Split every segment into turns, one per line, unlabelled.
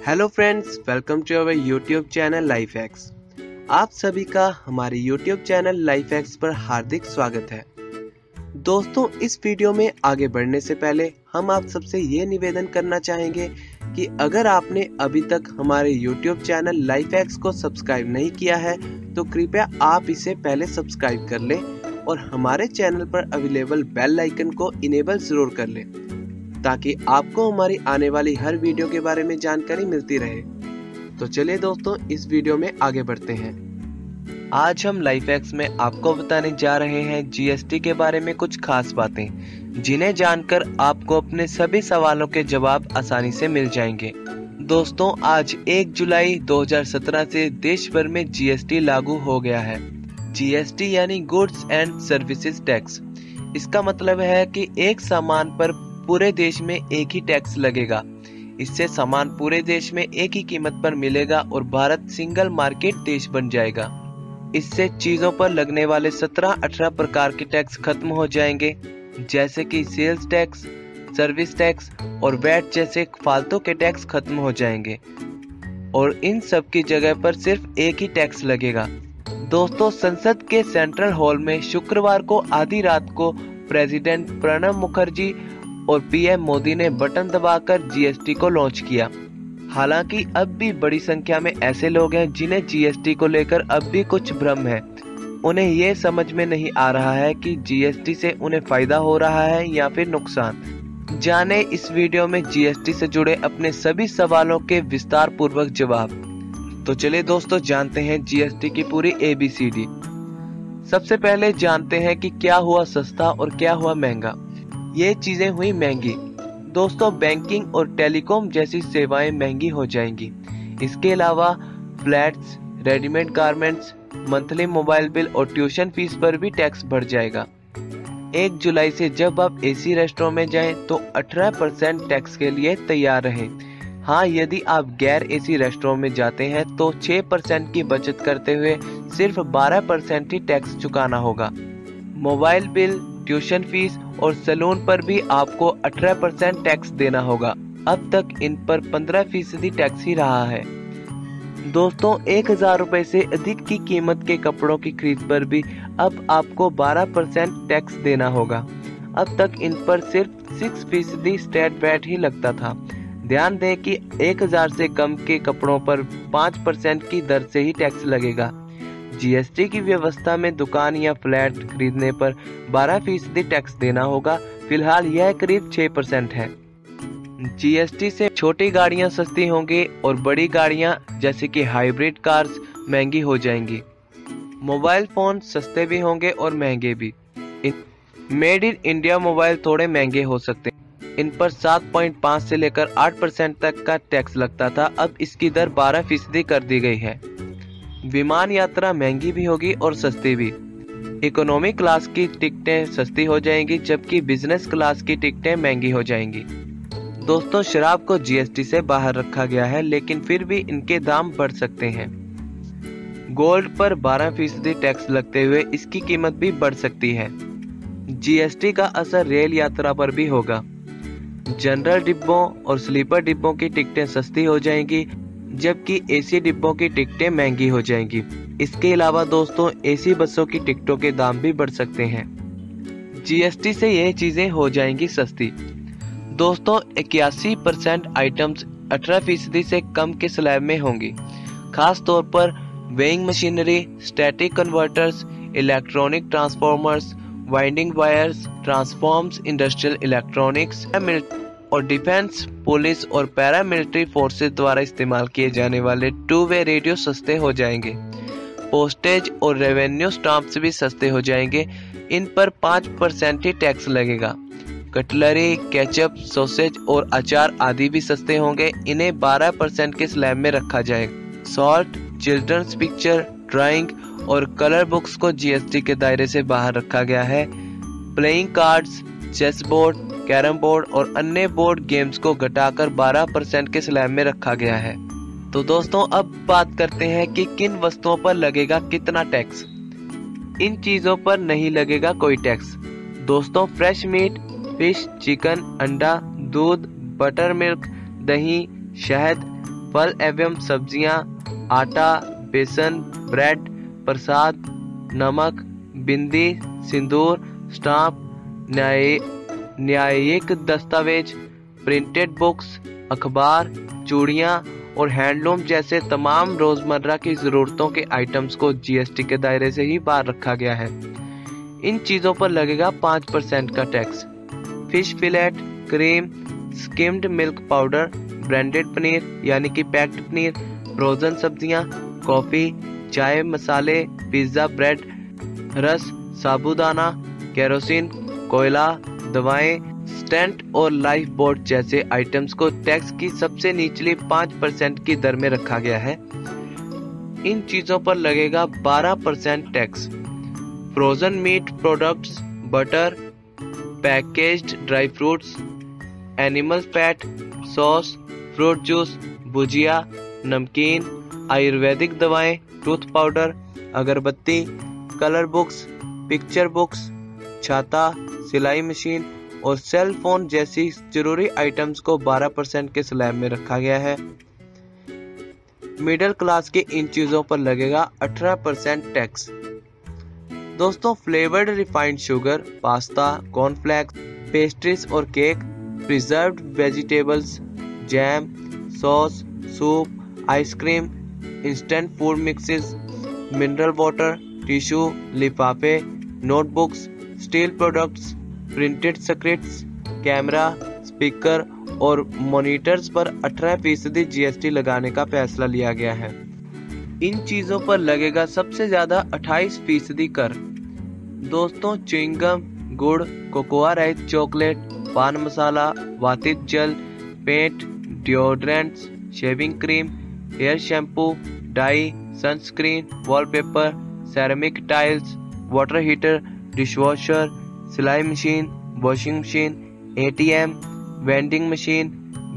Hello friends, welcome to our YouTube channel life hacks. आप सभी का हमारे यूट्यूब चैनल लाइफ हैक्स पर हार्दिक स्वागत है। दोस्तों, इस वीडियो में आगे बढ़ने से पहले हम आप सबसे ये निवेदन करना चाहेंगे कि अगर आपने अभी तक हमारे यूट्यूब चैनल लाइफ हैक्स को सब्सक्राइब नहीं किया है तो कृपया आप इसे पहले सब्सक्राइब कर लें और हमारे चैनल पर अवेलेबल बेल आइकन को इनेबल जरूर कर लें ताकि आपको हमारी आने वाली हर वीडियो के बारे में जानकारी मिलती रहे। तो चलिए दोस्तों, इस वीडियो में आगे बढ़ते हैं। आज हम लाइफ हैक्स में आपको बताने जा रहे हैं जीएसटी के बारे में कुछ खास बातें, जिन्हें जानकर आपको अपने सभी सवालों के जवाब आसानी से मिल जाएंगे। दोस्तों, आज 1 जुलाई 2017 से देश भर में जीएसटी लागू हो गया है। जीएसटी यानी गुड्स एंड सर्विसेज टैक्स। इसका मतलब है कि एक सामान पर पूरे देश में एक ही टैक्स लगेगा। इससे सामान पूरे देश में एक ही कीमत पर मिलेगा और भारत सिंगल मार्केट देश बन जाएगा। इससे चीजों पर लगने वाले 17-18 प्रकार के टैक्स खत्म हो जाएंगे, जैसे कि सेल्स टैक्स, सर्विस टैक्स और वैट जैसे फालतू के टैक्स खत्म हो जाएंगे और इन सब की जगह पर सिर्फ एक ही टैक्स लगेगा। दोस्तों, संसद के सेंट्रल हॉल में शुक्रवार को आधी रात को प्रेसिडेंट प्रणब मुखर्जी और पीएम मोदी ने बटन दबाकर जीएसटी को लॉन्च किया। हालांकि अब भी बड़ी संख्या में ऐसे लोग हैं जिन्हें जीएसटी को लेकर अब भी कुछ भ्रम है। उन्हें ये समझ में नहीं आ रहा है कि जीएसटी से उन्हें फायदा हो रहा है या फिर नुकसान। जाने इस वीडियो में जीएसटी से जुड़े अपने सभी सवालों के विस्तार पूर्वक जवाब। तो चलिए दोस्तों, जानते हैं जीएसटी की पूरी ABCD। सबसे पहले जानते हैं कि क्या हुआ सस्ता और क्या हुआ महंगा। ये चीजें हुई महंगी। दोस्तों, बैंकिंग और टेलीकॉम जैसी सेवाएं महंगी हो जाएंगी। इसके अलावा flats, readymade garments, monthly mobile bill और ट्यूशन फीस पर भी टैक्स बढ़ जाएगा। 1 जुलाई से जब आप एसी रेस्टोरेंट में जाएं तो 18% टैक्स के लिए तैयार रहें। हाँ, यदि आप गैर एसी रेस्टोरेंट में जाते हैं तो 6% की बचत करते हुए सिर्फ 12% ही टैक्स चुकाना होगा। मोबाइल बिल, ट्यूशन फीस और सैलून पर भी आपको 18% टैक्स देना होगा। अब तक इन पर 15% टैक्स ही रहा है। दोस्तों, 1000 रुपए से अधिक की कीमत के कपड़ों की खरीद पर भी अब आपको 12% टैक्स देना होगा। अब तक इन पर सिर्फ 6% स्टेट वैट ही लगता था। ध्यान दें कि 1000 से कम के कपड़ों पर 5% की दर से ही टैक्स लगेगा। जीएसटी की व्यवस्था में दुकान या फ्लैट खरीदने पर 12% टैक्स देना होगा। फिलहाल यह करीब 6% है। जीएसटी से छोटी गाड़ियां सस्ती होंगी और बड़ी गाड़ियां जैसे कि हाइब्रिड कार्स महंगी हो जाएंगी। मोबाइल फोन सस्ते भी होंगे और महंगे भी। मेड इन इंडिया मोबाइल थोड़े महंगे हो सकते हैं। इन पर 7.5 से लेकर 8% तक का टैक्स लगता था। अब इसकी दर 12% कर दी गई है। विमान यात्रा महंगी भी होगी और सस्ती भी। इकोनॉमी क्लास की टिकटें सस्ती हो जाएंगी जबकि बिजनेस क्लास की टिकटें महंगी हो जाएंगी। दोस्तों, शराब को जीएसटी से बाहर रखा गया है, लेकिन फिर भी इनके दाम बढ़ सकते हैं। गोल्ड पर 12% टैक्स लगते हुए इसकी कीमत भी बढ़ सकती है। जीएसटी का असर रेल यात्रा पर भी होगा। जनरल डिब्बों और स्लीपर डिब्बों की टिकटें सस्ती हो जाएंगी जबकि एसी डिब्बों की टिकटें महंगी हो जाएंगी। इसके अलावा दोस्तों, एसी बसों की टिकटों के दाम भी बढ़ सकते हैं। जीएसटी से ये चीजें हो जाएंगी सस्ती। दोस्तों, 81% आइटम्स 18% से कम के स्लैब में होंगी। खास तौर पर weighing machinery, static converters, electronic transformers, winding wires, transforms, industrial electronics और डिफेंस, पुलिस और पैरामिलिट्री फोर्सेस द्वारा इस्तेमाल किए जाने वाले 2-वे रेडियो सस्ते हो जाएंगे। पोस्टेज और रेवेन्यू स्टाम्प्स भी सस्ते हो जाएंगे। इन पर 5% ही टैक्स लगेगा। कटलरी, केचप, सॉसेज और अचार आदि भी सस्ते होंगे। इन्हें 12% के स्लैब में रखा जाएगा। सॉल्ट, चिल्ड्रंस पिक्चर, ड्राइंग और कलर बुक्स को जीएसटी के दायरे से बाहर रखा गया है। Playing cards, chess board, carrom board और अन्य बोर्ड गेम्स को घटाकर 12% के स्लैब में रखा गया है। तो दोस्तों, अब बात करते हैं कि किन वस्तुओं पर लगेगा कितना टैक्स। इन चीजों पर नहीं लगेगा कोई टैक्स। दोस्तों, फ्रेश मीट, फिश, चिकन, अंडा, दूध, बटर मिल्क, दही, शहद, फल एवं सब्जियां, आटा, बेसन, ब्रेड, प्रसाद, नमक, बिंदी, सिंदूर, स्टाम्प, न्यायिक दस्तावेज, प्रिंटेड बुक्स, अखबार, चूड़ियां और हैंडलूम जैसे तमाम रोजमर्रा की जरूरतों के आइटम्स को जीएसटी के दायरे से ही बाहर रखा गया है। इन चीजों पर लगेगा 5% का tax. Fish fillet, cream, skimmed milk powder, branded paneer यानी कि पैक्ड पनीर, फ्रोजन सब्जियां, कॉफी, चाय मसाले, पिज्जा, ब्रेड, रस, साबूदाना, केरोसिन, कोयला, दवाएं, स्टेंट और लाइफ बोट जैसे आइटम्स को टैक्स की सबसे निचली 5% की दर में रखा गया है। इन चीजों पर लगेगा 12% tax. Frozen meat products, butter, packaged dry fruits, animal fat, sauce, fruit juice, bhujia, namkeen, आयुर्वेदिक दवाएं, tooth powder, agarbatti, colour books, picture books, छाता, सिलाई मशीन और सेल फोन जैसी जरूरी आइटम्स को 12% के स्लैब में रखा गया है। मिडिल क्लास के इन चीजों पर लगेगा 18% टैक्स। दोस्तों, flavoured refined sugar, pasta, cornflakes, pastries और cake, preserved vegetables, jam, sauce, soup, ice cream, instant food mixes, mineral water, tissue, लिफाफे, notebooks, steel products, printed scripts, camera, speaker और मॉनिटर्स पर 18% जीएसटी लगाने का फैसला लिया गया है। इन चीजों पर लगेगा सबसे ज्यादा 28% कर। दोस्तों, च्युइंगम, गुड़, कोकोआ रहित चॉकलेट, पान मसाला, वातित जल, paint, deodorants, shaving cream, hair shampoo, dye, sunscreen, wallpaper, ceramic tiles, water heater, dishwasher, सिलाई machine, washing machine, ATM, vending machine,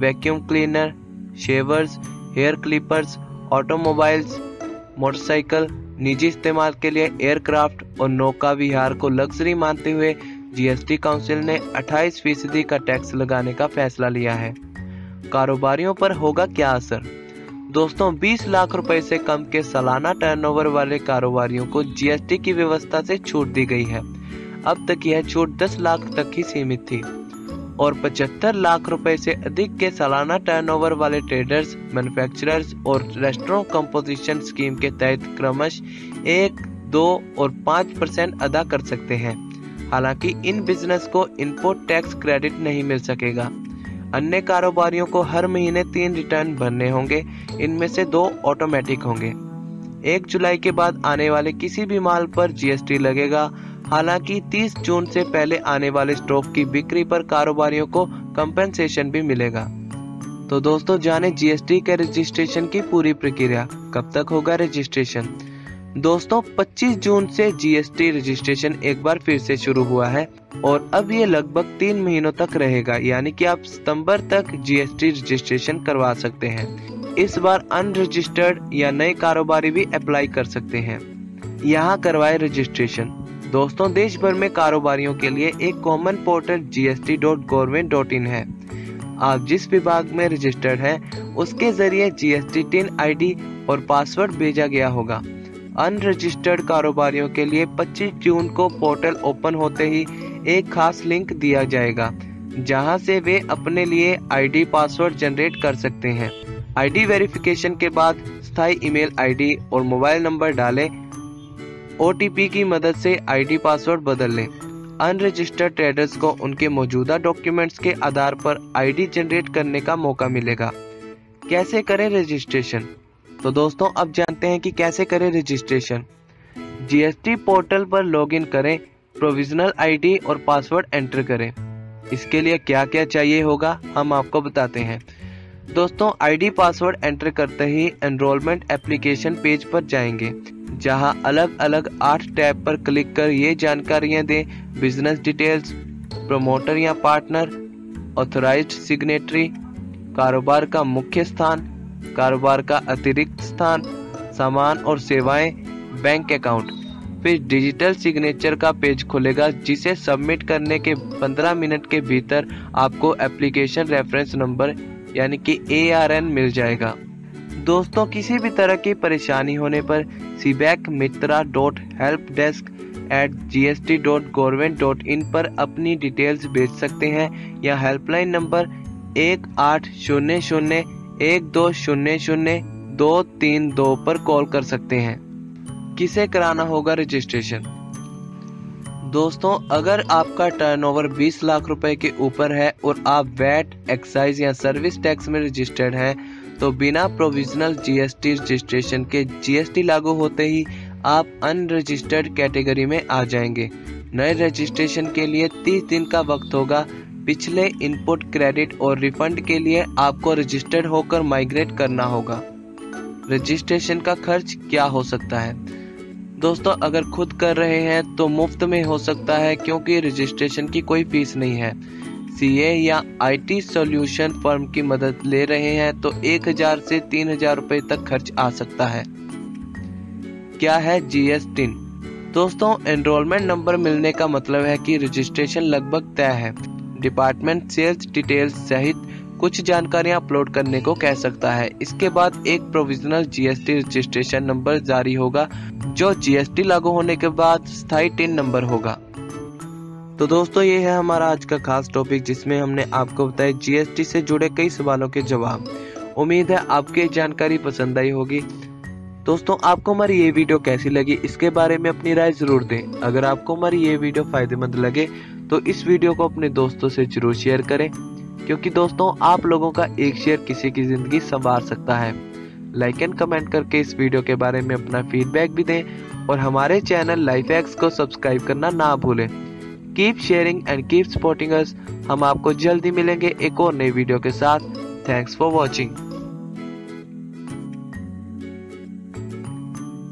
vacuum cleaner, shavers, hair clippers, automobiles, motorcycle, निजी इस्तेमाल के लिए एयरक्राफ्ट और नौका विहार को लग्जरी मानते हुए जीएसटी काउंसिल ने 28% का टैक्स लगाने का फैसला लिया है। कारोबारियों पर होगा क्या असर? दोस्तों, 20 लाख रुपए से कम के सालाना टर्नओवर वाले कारोबारियों को जीएसटी की व्यवस्था से छूट दी गई है। अब तक यह छूट 10 लाख तक ही सीमित थी और 75 लाख रुपए से अधिक के सालाना टर्नओवर वाले ट्रेडर्स, मैन्युफैक्चरर्स और रेस्टोरेंट कंपोजिशन स्कीम के तहत क्रमशः 1, 2 और 5% अदा कर सकते हैं। हालांकि इन बिजनेस को इनपुट टैक्स क्रेडिट नहीं मिल सकेगा। अन्य कारोबारियों को हर महीने 3 रिटर्न भरने होंगे। इनमें से 2 ऑटोमेटिक होंगे। 1 जुलाई के बाद आने वाले किसी भी माल पर जीएसटी लगेगा। हालांकि 30 जून से पहले आने वाले स्टॉक की बिक्री पर कारोबारियों को कंपेंसेशन भी मिलेगा। तो दोस्तों, जाने जीएसटी के रजिस्ट्रेशन की पूरी प्रक्रिया। कब तक होगा रजिस्ट्रेशन? दोस्तों, 25 जून से जीएसटी रजिस्ट्रेशन एक बार फिर से शुरू हुआ है और अब ये लगभग 3 महीनों तक रहेगा, यानी कि आप सितंबर तक जीएसटी रजिस्ट्रेशन करवा सकते हैं। इस बार अनरजिस्टर्ड या नए कारोबारी भी अप्लाई कर सकते हैं। यहाँ करवाए रजिस्ट्रेशन। दोस्तों, देश भर में कारोबारियों के लिए एक कॉमन पोर्टल gst.government.in है। आप जिस विभाग में रजिस्टर्ड हैं, उसके जरिए जीएसटी टिन आईडी और पासवर्ड भेजा गया होगा। अनरजिस्टर्ड कारोबारियों के लिए 25 जून को पोर्टल ओपन होते ही एक खास लिंक दिया जाएगा, जहां से वे अपने लिए आईडी पासवर्ड जनरेट कर सकते हैं। आईडी वेरिफिकेशन के बाद स्थायी ईमेल आईडी और मोबाइल नंबर डालें। ओटीपी की मदद से आईडी पासवर्ड बदल लें। अनरजिस्टर्ड ट्रेडर्स को उनके मौजूदा डॉक्यूमेंट्स के आधार पर आईडी जनरेट करने का मौका मिलेगा। कैसे करें रजिस्ट्रेशन? तो दोस्तों, अब जानते हैं कि कैसे करें रजिस्ट्रेशन। जीएसटी पोर्टल पर लॉगिन करें, प्रोविजनल आईडी और पासवर्ड एंटर करें। इसके लिए क्या क्या चाहिए होगा, हम आपको बताते हैं। दोस्तों, आईडी पासवर्ड एंटर करते ही एनरोलमेंट एप्लीकेशन पेज पर जाएंगे, जहां अलग अलग 8 टैब पर क्लिक कर ये जानकारियां दें: बिजनेस डिटेल्स, प्रमोटर या पार्टनर, ऑथराइज्ड सिग्नेटरी, कारोबार का मुख्य स्थान, कारोबार का अतिरिक्त स्थान, सामान और सेवाएं, बैंक अकाउंट। फिर डिजिटल सिग्नेचर का पेज खुलेगा, जिसे सबमिट करने के 15 मिनट के भीतर आपको एप्लीकेशन रेफरेंस नंबर यानी कि ARN मिल जाएगा। दोस्तों किसी भी तरह की परेशानी होने पर cbacmitra.helpdesk@gst.government.in पर अपनी डिटेल्स भेज सकते हैं या हेल्पलाइन नंबर 1800-1200-232 पर कॉल कर सकते हैं। किसे कराना होगा रजिस्ट्रेशन? दोस्तों अगर आपका टर्नओवर 20 लाख रुपए के ऊपर है और आप वैट, एक्साइज या सर्विस टैक्स में रजिस्टर्ड हैं तो बिना प्रोविजनल जीएसटी रजिस्ट्रेशन के जीएसटी लागू होते ही आप अनरजिस्टर्ड कैटेगरी में आ जाएंगे। नए रजिस्ट्रेशन के लिए 30 दिन का वक्त होगा। पिछले इनपुट, क्रेडिट और रिफंड के लिए आपको रजिस्टर्ड होकर माइग्रेट करना होगा। रजिस्ट्रेशन का खर्च क्या हो सकता है? दोस्तों अगर खुद कर रहे हैं तो मुफ्त में हो सकता है क्योंकि रजिस्ट्रेशन की कोई फीस नहीं है। सीए या आईटी सॉल्यूशन फर्म की मदद ले रहे हैं तो 1000 से 3000 रुपए तक खर्च आ सकता है। क्या है जीएसटी? दोस्तों एनरोलमेंट नंबर मिलने का मतलब है कि रजिस्ट्रेशन लगभग तय है। डिपार्टमेंट सेल्स डिटेल्स सहित कुछ जानकारियां अपलोड करने को कह सकता है। इसके बाद एक प्रोविजनल जीएसटी रजिस्ट्रेशन नंबर जारी होगा जो जीएसटी लागू होने के बाद स्थायी टिन नंबर होगा। तो दोस्तों ये है हमारा आज का खास टॉपिक जिसमें हमने आपको बताया जीएसटी से जुड़े कई सवालों के जवाब। उम्मीद है आपको ये जानकारी पसंद आई होगी। दोस्तों आपको हमारी ये वीडियो कैसी लगी इसके बारे में अपनी राय जरूर दें। अगर आपको हमारी ये वीडियो फायदेमंद लगे तो इस वीडियो को अपने दोस्तों से जरूर शेयर करें क्योंकि दोस्तों आप लोगों का एक शेयर किसी की जिंदगी संवार सकता है। लाइक एंड कमेंट करके इस वीडियो के बारे में अपना फीडबैक भी दें और हमारे चैनल लाइफ हैक्स को सब्सक्राइब करना ना भूलें। Keep sharing and keep supporting us. हम आपको जल्दी मिलेंगे एक और नई वीडियो के साथ। Thanks for watching.